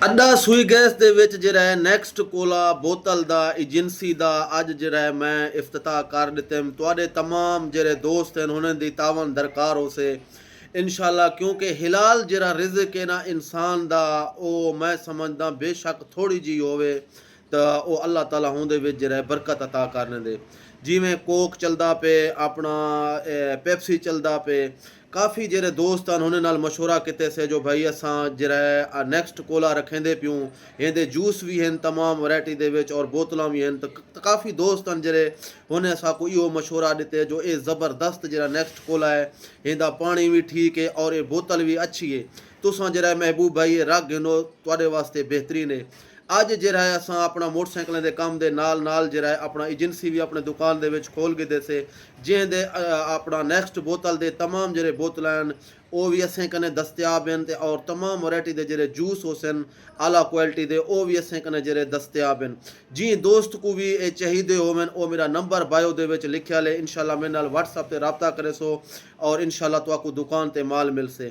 ਅੱਡਾ ਸੂਈ ਗੈਸ ਦੇ ਵਿੱਚ ਜਿਹੜਾ ਹੈ ਨੈਕਸਟ ਕੋਲਾ ਬੋਤਲ ਦਾ ਏਜੰਸੀ ਦਾ ਅੱਜ ਜਿਹੜਾ ਹੈ ਮੈਂ ਇਫਤਤਾਹ ਕਰ ਦਿੱਤੇ ਤੁਹਾਡੇ तमाम ਜਿਹੜੇ ਦੋਸਤ ਹਨ ਉਹਨਾਂ ਦੀ ਤਾਵਨ ਦਰਕਾਰ ਹੋਸੇ ਇਨਸ਼ਾਅੱਲਾ ਕਿਉਂਕਿ हिलाल ਜਿਹੜਾ ਰਿਜ਼ਕ ਹੈ ਨਾ ਇਨਸਾਨ ਦਾ ਉਹ ਮੈਂ ਸਮਝਦਾ ਬੇਸ਼ੱਕ ਥੋੜੀ ਜੀ ਹੋਵੇ ਤਾਂ ਉਹ ਅੱਲਾਹ ਤਾਲਾ ਉਹਦੇ ਵਿੱਚ ਜਿਹੜਾ ਬਰਕਤ ਅਤਾ ਕਰਨ ਦੇ ਜਿਵੇਂ ਕੋਕ ਚੱਲਦਾ ਪਏ ਆਪਣਾ ਪੈਪਸੀ ਚੱਲਦਾ ਪਏ ਕਾफ़ी ਜਿਹੜੇ ਦੋਸਤ ਹਨ ਉਹਨਾਂ ਨਾਲ ਮਸ਼ਵਰਾ ਕੀਤੇ ਸੇ ਜੋ ਭਾਈ ਅਸਾਂ ਜਿਹੜਾ ਨੈਕਸਟ ਕੋਲਾ ਰੱਖेंदे ਪਿਉ ਇਹਦੇ ਜੂਸ ਵੀ ਹਨ तमाम ਵੈਰਾਈਟੀ ਦੇ ਵਿੱਚ ਔਰ ਬੋਤਲਾਂ ਵੀ ਹਨ ਤਾਂ ਕਾफ़ी ਦੋਸਤ ਹਨ ਜਿਹੜੇ ਉਹਨੇ ਅਸਾਂ ਕੋਈ ਉਹ ਮਸ਼ਵਰਾ ਦਿੱਤੇ ਜੋ ਇਹ ਜ਼ਬਰਦਸਤ ਜਿਹੜਾ ਨੈਕਸਟ ਕੋਲਾ ਹੈ ਇਹਦਾ ਪਾਣੀ ਵੀ ਠੀਕ ਹੈ ਔਰ ਇਹ ਬੋਤਲ ਵੀ ਅੱਛੀ ਹੈ ਤੁਸਾਂ ਜਿਹੜਾ ਮਹਿਬੂਬ ਭਾਈ ਇਹ ਰੱਖ ਗਿਨੋ ਤੁਹਾਡੇ ਵਾਸਤੇ ਬਿਹਤਰੀਨ ਹੈ ਅੱਜ ਜਿਹੜਾ ਹੈ ਅਸਾਂ ਆਪਣਾ ਮੋਟਰਸਾਈਕਲਾਂ ਦੇ ਕੰਮ ਦੇ ਨਾਲ ਨਾਲ ਜਿਹੜਾ ਹੈ ਆਪਣਾ ਏਜੰਸੀ ਵੀ ਆਪਣੇ ਦੁਕਾਨ ਦੇ ਵਿੱਚ ਖੋਲ ਕੇ ਦੇਸੇ ਜਿਹਦੇ ਆਪਣਾ ਨੈਕਸਟ ਬੋਤਲ ਦੇ तमाम ਜਿਹੜੇ ਬੋਤਲਾਂ ਹਨ ਉਹ ਵੀ असें कने दस्तयाब हैं और तमाम वैरायटी के जेरे जूस होसन आला क्वालिटी दे वो भी असें कने जेरे दस्तयाब हैं जी दोस्त को भी ये चाहिए होवन वो मेरा नंबर बायो दे विच लिखिया ले इंशाल्लाह मेरे नाल व्हाट्सएप ते रब्ता करे सो और इंशाल्लाह तो आपको दुकान ते माल मिल से